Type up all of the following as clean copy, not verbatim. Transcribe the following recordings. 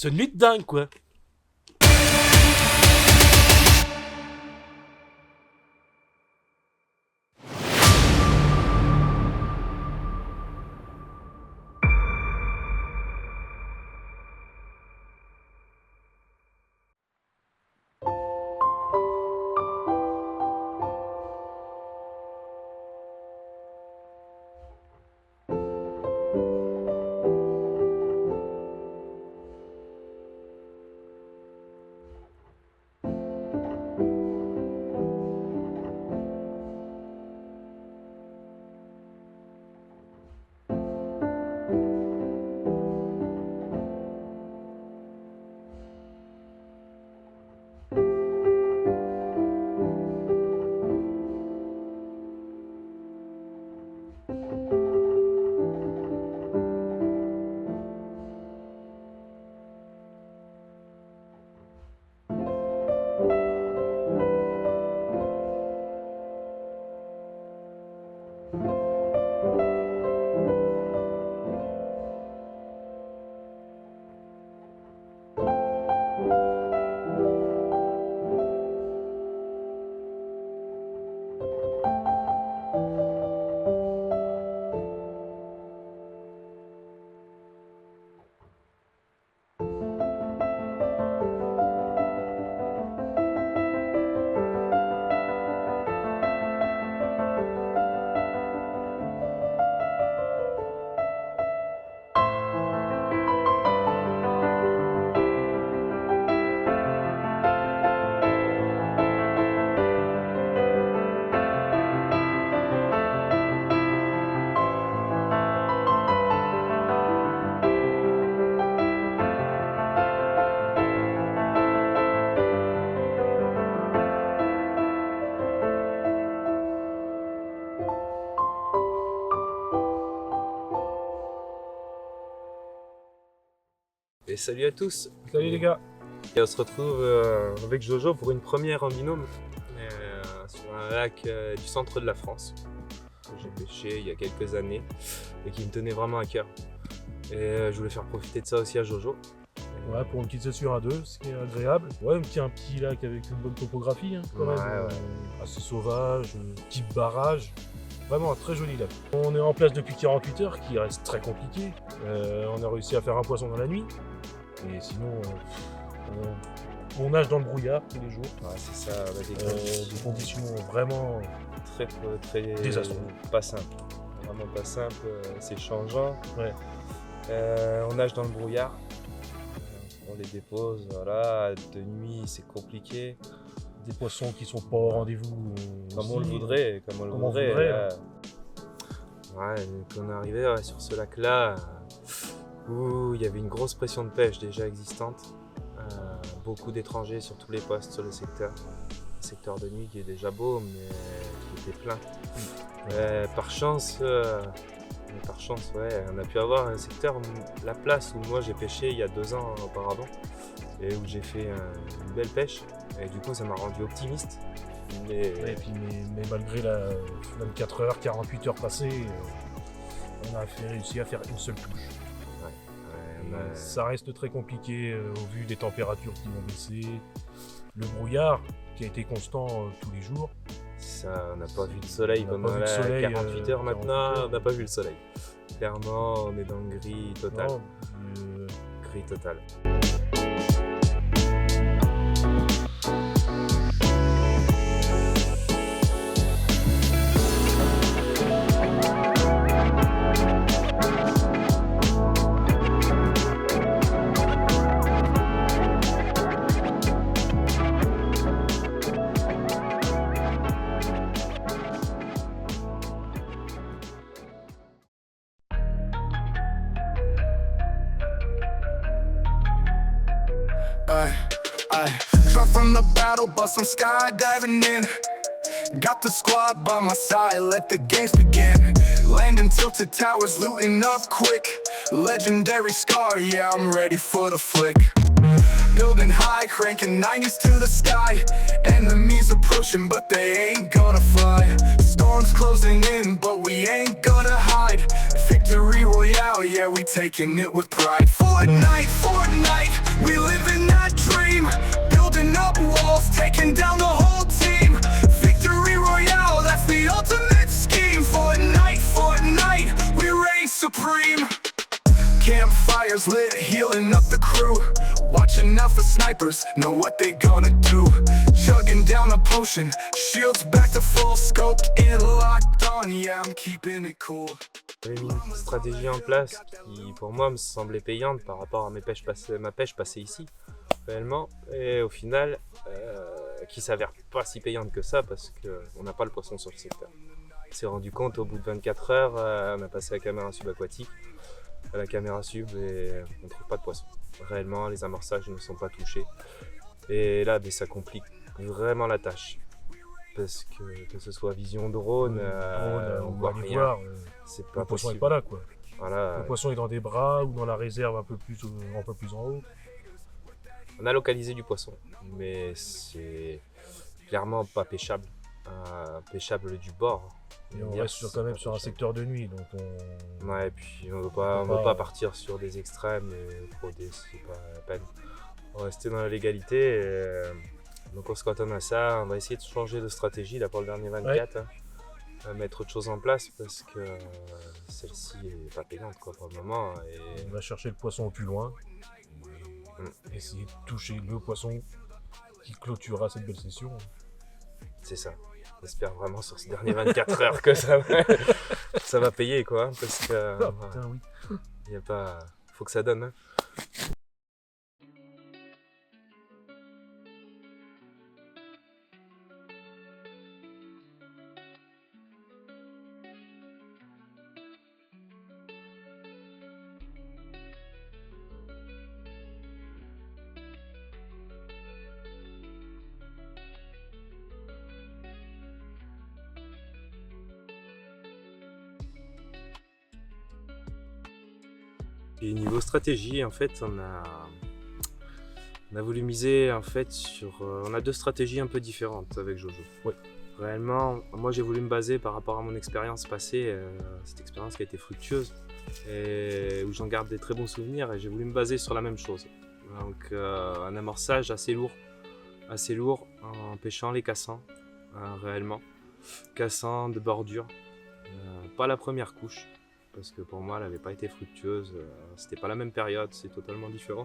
C'est une nuit de dingue, quoi. Et salut à tous. Salut les gars. Et on se retrouve avec Jojo pour une première en binôme sur un lac du centre de la France que j'ai pêché il y a quelques années et qui me tenait vraiment à cœur. Et je voulais faire profiter de ça aussi à Jojo. Ouais, pour une petite session à deux, ce qui est agréable. Ouais, un petit lac avec une bonne topographie, hein, quand même. Assez sauvage, type barrage. Vraiment un très joli lac. On est en place depuis 48 heures, qui reste très compliqué. On a réussi à faire un poisson dans la nuit. Et sinon, on nage dans le brouillard tous les jours. Ouais, c'est ça, des conditions vraiment très désastreuses. Pas simple. Vraiment pas simple, c'est changeant. Ouais. On nage dans le brouillard. On les dépose, voilà. De nuit, c'est compliqué. Des poissons qui sont pas au rendez-vous. Comme on le voudrait. Ouais, quand on est arrivé sur ce lac-là, où il y avait une grosse pression de pêche déjà existante. Beaucoup d'étrangers sur tous les postes sur le secteur. Un secteur de nuit qui est déjà beau, mais qui était plein. Par chance, on a pu avoir un secteur, la place où moi j'ai pêché il y a 2 ans auparavant, et où j'ai fait une belle pêche. Et du coup, ça m'a rendu optimiste. Mais malgré la 24 heures, 48 heures passées, on a réussi à faire une seule touche. Ça reste très compliqué au vu des températures qui vont baisser. Le brouillard qui a été constant tous les jours. Ça, on n'a pas vu le soleil pendant 48 heures maintenant, on n'a pas vu le soleil. Clairement, on est dans le gris total. Gris total. I drop from the battle, but I'm skydiving in. Got the squad by my side, let the games begin. Landing tilted towers, looting up quick. Legendary scar, yeah, I'm ready for the flick. Building high, cranking 90s to the sky. Enemies approaching, but they ain't gonna fly. Storms closing in, but we ain't gonna hide. Victory royale. Royale, yeah, we taking it with pride. Fortnite, Fortnite, we live in that dream. Building up walls, taking down the whole team. Victory Royale, that's the ultimate scheme. Fortnite, Fortnite, we reign supreme. Campfires lit, healing up the crew. Watching out for snipers, know what they gonna do. Chugging down a potion, shields back to full scope. In locked on, yeah, I'm keeping it cool. J'avais mis une stratégie en place qui pour moi me semblait payante par rapport à ma pêche passée ici réellement, et au final qui s'avère pas si payante que ça parce qu'on n'a pas le poisson sur le secteur. On s'est rendu compte au bout de 24 heures, on a passé la caméra subaquatique à la caméra sub et on ne trouve pas de poisson. Réellement les amorçages ne sont pas touchés et là ça complique vraiment la tâche. Parce que ce soit vision drone, on voit rien. C'est pas le poisson possible. n'est pas là, quoi. Voilà. Le poisson est dans des bras ou dans la réserve un peu plus en haut. On a localisé du poisson, mais c'est clairement pas pêchable. Pêchable du bord. Et on reste quand même sur un secteur de nuit, donc on... Ouais, et puis on veut pas partir sur des extrêmes et frauder, c'est pas la peine. On va rester dans la légalité. Donc on se cantonne à ça, on va essayer de changer de stratégie là pour le dernier 24, hein. On va mettre autre chose en place parce que celle-ci est pas payante quoi pour le moment. Et... on va chercher le poisson au plus loin, essayer de toucher le poisson qui clôturera cette belle session. C'est ça, j'espère vraiment sur ces derniers 24 heures que ça va payer quoi, parce que putain, oui. Y a pas... faut que ça donne. Hein. Et niveau stratégie, en fait, on a voulu miser en fait sur... on a deux stratégies un peu différentes avec Jojo. Ouais. Réellement, moi j'ai voulu me baser par rapport à mon expérience passée, cette expérience qui a été fructueuse et où j'en garde des très bons souvenirs, et j'ai voulu me baser sur la même chose. Donc un amorçage assez lourd en pêchant les cassants, réellement. Cassants de bordure, pas la première couche. Parce que pour moi elle n'avait pas été fructueuse, c'était pas la même période, c'est totalement différent.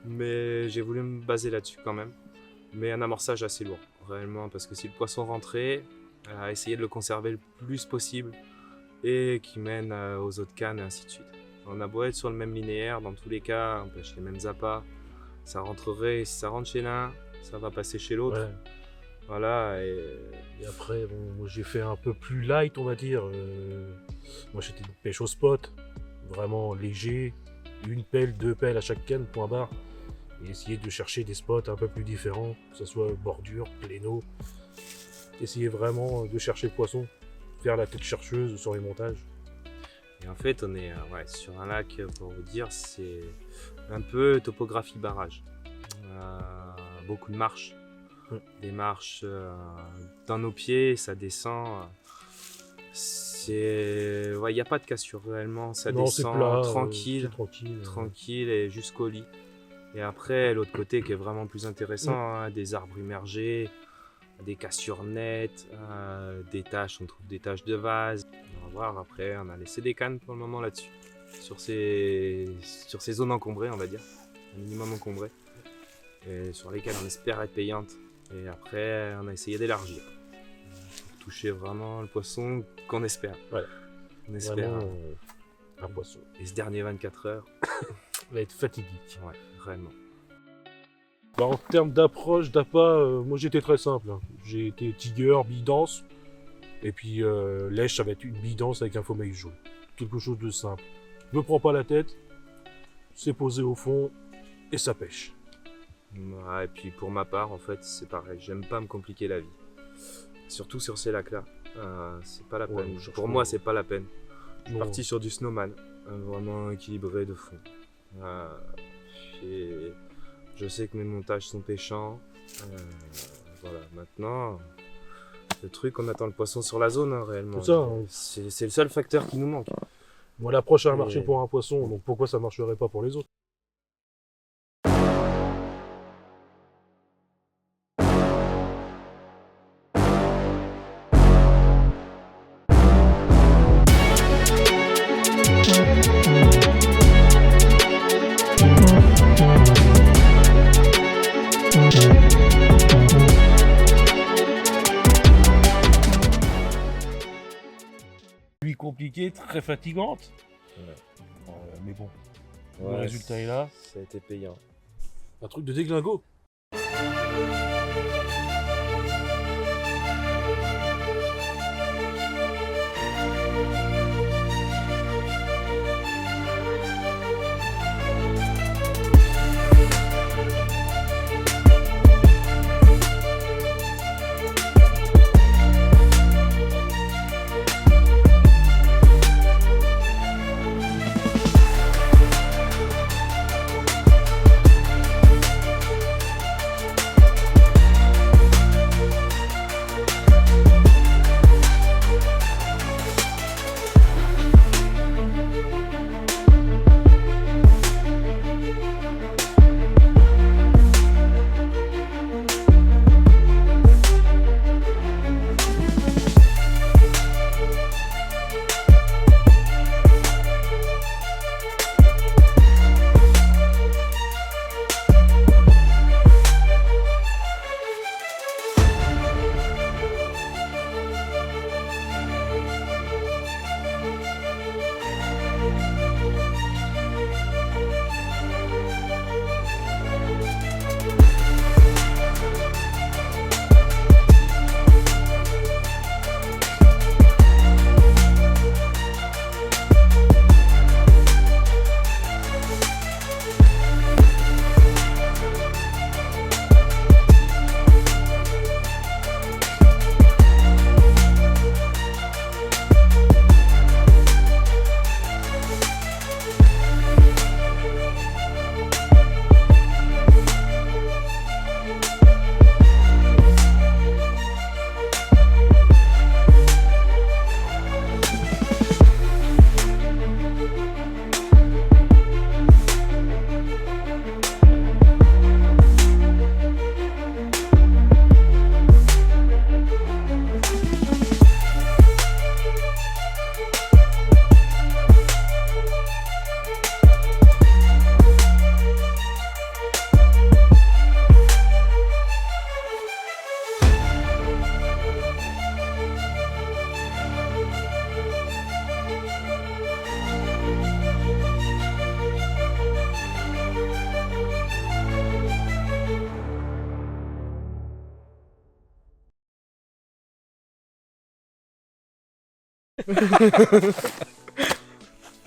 Mais j'ai voulu me baser là-dessus quand même. Mais un amorçage assez lourd, réellement, parce que si le poisson rentrait, essayer de le conserver le plus possible et qui mène aux autres cannes et ainsi de suite. On a beau être sur le même linéaire, dans tous les cas, on pêche les mêmes appâts, ça rentrerait, si ça rentre chez l'un, ça va passer chez l'autre. Ouais. Voilà, et après, bon, moi j'ai fait un peu plus light, on va dire. Moi j'étais une pêche au spot, vraiment léger, une pelle, deux pelles à chaque canne, point barre. Et essayer de chercher des spots un peu plus différents, que ce soit bordure, pléno. Essayer vraiment de chercher le poisson, faire la tête chercheuse sur les montages. Et en fait, on est sur un lac, pour vous dire, c'est un peu topographie barrage. Beaucoup de marches. Des marches dans nos pieds, ça descend. Il n'y a pas de cassure réellement, ça descend plat, tranquille et jusqu'au lit. Et après, l'autre côté qui est vraiment plus intéressant, des arbres immergés, des cassures nettes, des taches, on trouve des taches de vase. On va voir après, on a laissé des cannes pour le moment là-dessus, sur ces zones encombrées, on va dire, un minimum encombrées, et sur lesquelles on espère être payante. Et après, on a essayé d'élargir pour toucher vraiment le poisson qu'on espère. Voilà. On espère un poisson. Et ce dernier 24 heures va être fatidique. Ouais, réellement. Bah, en termes d'approche, d'appât, moi j'étais très simple. Hein. J'ai été Tiger, bille dense. Et puis lèche, ça va être une bille dense avec un faux jaune. Quelque chose de simple. Ne prends pas la tête, c'est posé au fond et ça pêche. Ouais, et puis pour ma part, en fait, c'est pareil. J'aime pas me compliquer la vie. Surtout sur ces lacs-là. C'est pas la peine. Ouais, pour moi, c'est pas la peine. Je suis Non. parti sur du snowman. Vraiment équilibré de fond. Je sais que mes montages sont pêchants. Voilà, maintenant, le truc, on attend le poisson sur la zone, hein, réellement. C'est ça. Hein. C'est le seul facteur qui nous manque. Bon, l'approche a marché Et- pour un poisson, donc pourquoi ça marcherait pas pour les autres? Pluie compliquée, très fatigante. Mais bon, le Ouais, résultat est là. Ça a été payant. Un truc de déglingo.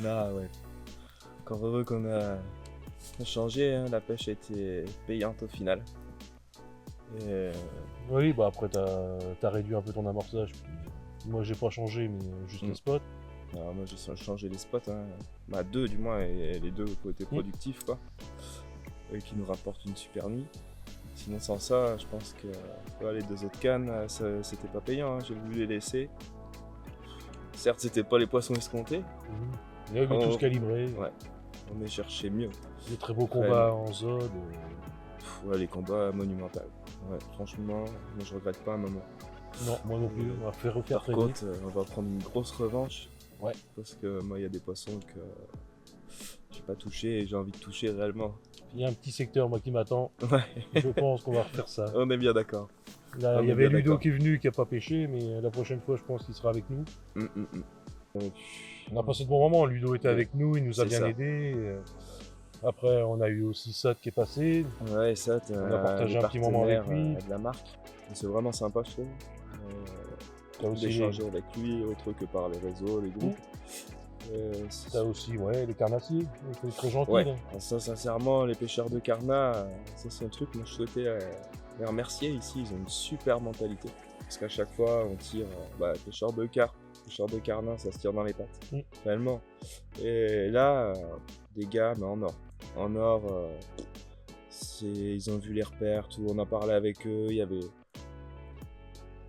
Non, ouais. Encore heureux qu'on a changé, hein. La pêche a été payante au final. Et Oui, bah après t'as réduit un peu ton amorçage. Puis moi j'ai pas changé, mais juste les spots. alors, moi j'ai changé les spots, hein. Bah, deux du moins, et les deux côté productif, quoi. Et qui nous rapportent une super nuit. Sinon, sans ça, je pense que les deux autres cannes, c'était pas payant, hein. J'ai voulu les laisser. Certes, c'était pas les poissons escomptés. Il y a tous calibrés. Ouais. On est cherché mieux. Des très beaux combats en zone. Ouais, les combats monumentaux. Ouais, franchement, moi je regrette pas un moment. Non, moi non plus. On va faire refaire Par très contre, vite. on va prendre une grosse revanche. Ouais. Parce que moi, il y a des poissons que j'ai pas touché et j'ai envie de toucher réellement. Il y a un petit secteur moi qui m'attend. Ouais, Je pense qu'on va refaire ça. on est bien d'accord. Là, On il y est avait bien Ludo d'accord. qui est venu, qui a pas pêché, mais la prochaine fois, je pense qu'il sera avec nous. On a passé de bons moments. Ludo était avec nous, il nous a C'est bien ça. aidé. Après, on a eu aussi Sat qui est passé. Ouais, ça, On a partagé un petit moment avec lui. de la marque. C'est vraiment sympa, je trouve. T'as aussi, D'échanger avec lui, autre que par les réseaux, les groupes. t'as aussi les carnassiers, c'est très gentil. Ouais, là. ça sincèrement, les pêcheurs de Carna, ça c'est un truc, moi je souhaitais les remercier ici, ils ont une super mentalité. Parce qu'à chaque fois, on tire, pêcheurs de carpe, pêcheurs de Carna, ça se tire dans les pattes, réellement. Et là, des gars, mais en or. En or, ils ont vu les repères, tout, on a parlé avec eux, il y avait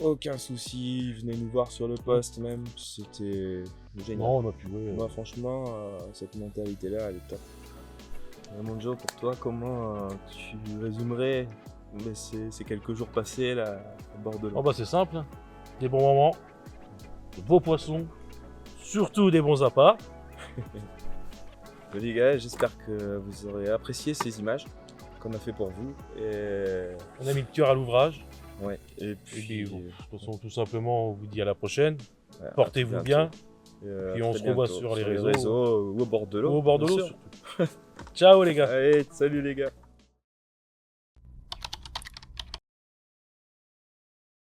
aucun souci, venez nous voir sur le poste même, c'était génial. Non, on a pu, ouais. Moi franchement, cette mentalité-là, elle est top. Mon Joe, pour toi, comment tu résumerais ces quelques jours passés là, à bord de l'eau? Oh bah c'est simple, hein. Des bons moments, de beaux poissons, surtout des bons appâts. Les gars, j'espère que vous aurez apprécié ces images qu'on a fait pour vous. Et... On a mis le cœur à l'ouvrage. ouais. Et Et puis, puis, bon, de toute façon, tout simplement, on vous dit à la prochaine. ouais, à Portez-vous très bien. bientôt. Puis À on très se revoit bientôt sur les réseaux. ou au bord de l'eau. Ou au bord de bien l'eau sûr. surtout. Ciao les gars. Allez, salut les gars.